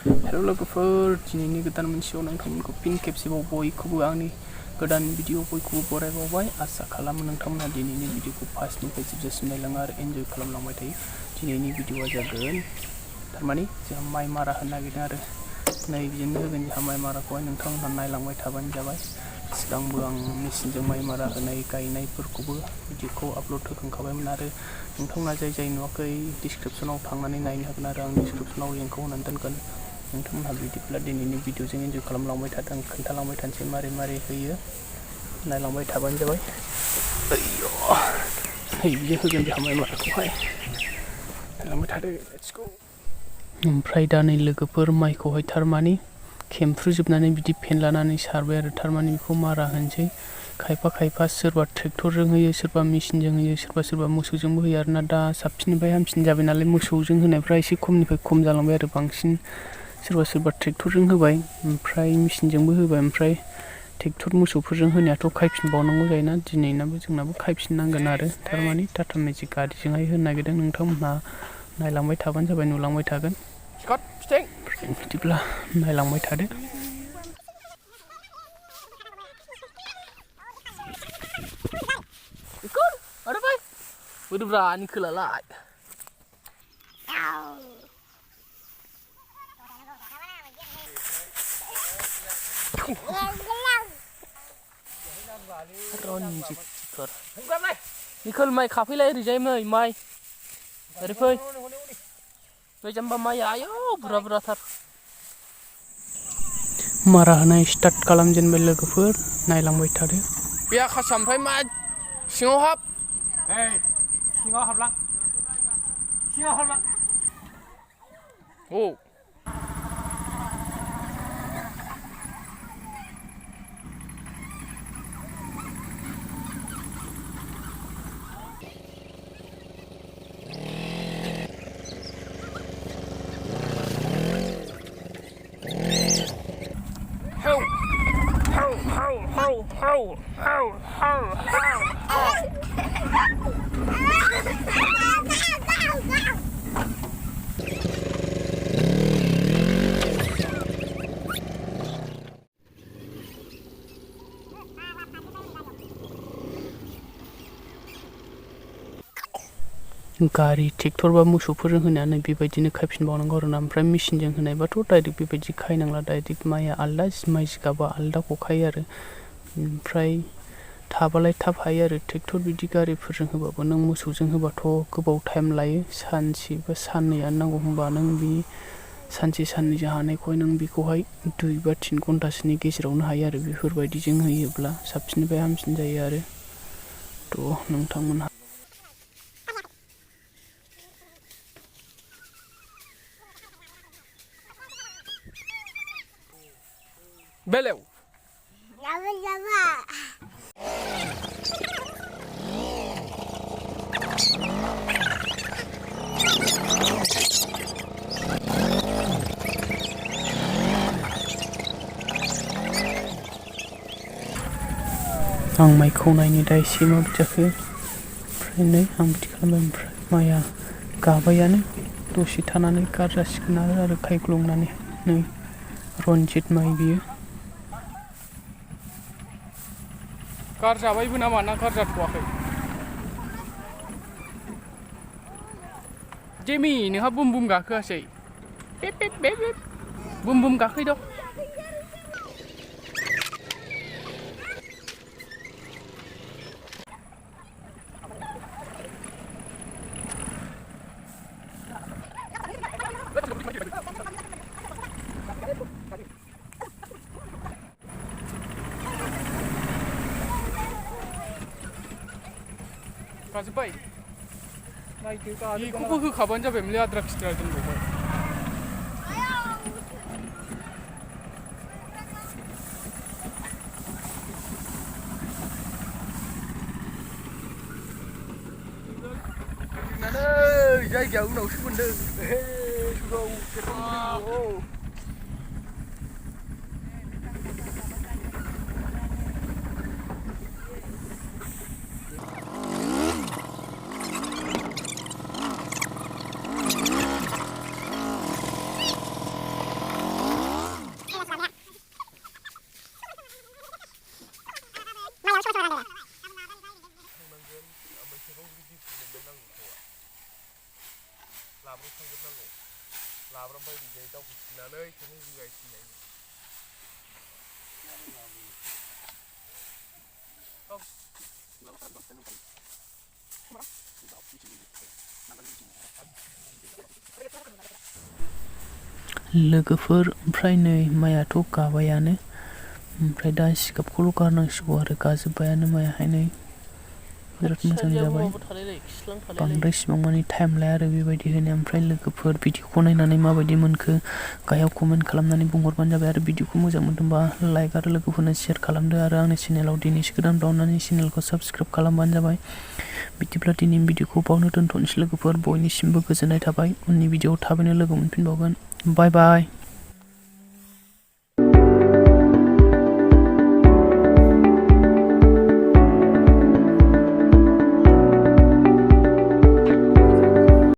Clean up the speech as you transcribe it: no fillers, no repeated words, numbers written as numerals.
Hello लोगोफोर दिनैनि गोदान मोनसेयाव नोंथांमोनखौ फिन खेबसेबाव बयखौबो आंनि गोदान भिडिअ बयखौबो बरायबावबाय आसा खालामो नोंथांमोना दिनैनि भिडिअखौ फार्स्टनिफ्राय जोबजासिम नायलाङो आरो एन्जय खालामलांबाय थायो। दिनैनि भिडिअआ जागोन थारमाने जोंहा माइ मारा होनो नागिरदों आरो नै बिदिनो होगोन जोंहा माइ माराखौहाय नोंथांमोनहा नायलांबाय थाबानो जाबाय। सिगांबो आं मेसिनजों माइ मारा होनाय गायनायफोरखौबो भिडिअखौ आपल'ड होखांखाबायमोन आरो नोंथांमोना जाय नुवाखै डिसक्रिपसनाव थांनानै नायनो हागोन आरो आं डिसक्रिपसनाव लिंकखौ होनानै दोनगोन। नोंथांमोनहा बिदिब्ला दिनैनि भिडिअजों एन्जय खालामलांबाय थादों खोन्थालांबाय थानोसै मारै होयो नायलांबाय थाबानो जाबाय। बिदि होगोन जोंहा माइ माराखौहाय नायलांबाय थादो लेट्स गो। ओमफ्राय दा नै लोगोफोर माइखौहाय थारमाने खेमफ्रुजोबनानै बिदि फेनलानानै सारबाय आरो थारमाने बेखौ मारा होनोसै। खायफा सोरबा ट्रेक्टरजों होयो सोरबा मेसिनजों होयो सोरबा मोसौजोंबो होयो आरोना दा साबसिननिफ्राय हामसिन जाबाय नालाय मोसौजों होनायफ्रा एसे खमनिफ्राय खम जालांबाय आरो बांसिन सोरबा ट्रेक्टरजों होबाय ओमफ्राय मेसिनजोंबो होबाय ओमफ्राय ट्रेक्टर मोसौफोरजों होनायाथ' खायफिनबावनांगौ जायोना दिनैनाबो जोंनाबो खायफिननांगोन आरो थारमाने टाटा मेजिक गारिजोंहाय होनो नागिरदों। नोंथांमोनहा नायलांबाय थाबानो जाबाय नुलांबाय थागोन। बिदिब्ला नायलांबाय थादो। बोरैब्रानि खोलालाय रनजितफोर निखोल माइ खाफैलाय ओरैजाय माइ ओरै फै बै जाम्बा माइया आयौ बुरजाथार। मारा होनाय स्टार्ट खालामजेनबाय लोगोफोर नायलांबाय थादो। बे आकाशा ओमफ्राय मा सिङाव हाब सिङाव हाबलां औ गारि ट्रेक्टर बा मोसौफोरजों होनानै बेबायदिनो खायफिनबावनांगौ आरोना ओमफ्राय मेसिनजों होनायबाथ' डाइरेक्ट बेबायदि खायनांला डाइरेक्ट माइआ आलदा माइ जिगाबा आलदा गखायो आरो ओमफ्राय थाबालाय थाब हायो आरो ट्रेक्टर बिदि गारिफोरजों होबाबो नों मोसौजों होबाथ' गोबाव टाइम लायो सानसे बा साननैयानो नांगौ होनबा नों बे सानसे साननैजों हानायखौहाय नों बेखौहाय 2 बा 3 घन्टासोनि गेजेरावनो हायो आरो बेफोरबायदिजों होयोब्ला साबसिननिफ्राय हामसिन जायो आरो थ' नोंथांमोनहा बेलेव आं माइखौ नायनो दा एसे माबायदि जाखो ओमफ्राय नै आं बिदि खालामबाय ओमफ्राय माइआ गाबायानो दसे थानानै गारजासिगोन आरो खायग्लुंनानै नै रनजित माइ बियो गारजाबायबो नामा ना गारजाथ'वाखै जेमि नोंहा बुम गाखोआसै बेब बुम गाखैद' गाजोब्बाय बेखौबो होखाबानो जाबायमोनलै आद्रा खिद्रा दोनबावबाय। जायगाया उनावसो मोनदों ओमफ्राय ओरैजाय दावखोफिननानै थोंजों जों गायफिननाय लोगोफोर ओमफ्राय नै माइआथ' गाबायानो ओमफ्राय दा जिगाबखौल' गारनांसिगौ आरो गाजोब्बायानो माइआहाय नै बिराद मोजां जाबाय बांद्राय इसिबां मानि टाइम लाया आरो बेबायदि होनो ओमफ्राय लोगोफोर भिडिअखौ नायनानै माबायदि मोनखो गाहायाव कमेन्ट खालामनानै बुंहरबानो जाबाय आरो भिडिअखौ मोजां मोनदोंबा लाइक आरो लोगोफोरनो शेयार खालामदो आरो आंनि चेनेलाव दिनैसो गोदान बावनानै चेनेलखौ साबस्क्राइब खालामबानो जाबाय बिदिब्ला दिनैनि भिडिअखौ बावनो दोनथ'नोसै लोगोफोर बयनिसिमबो गोजोननाय थाबाय उननि भिडिअआव थाबैनो लोगो मोनफिनबावगोन बाय बाय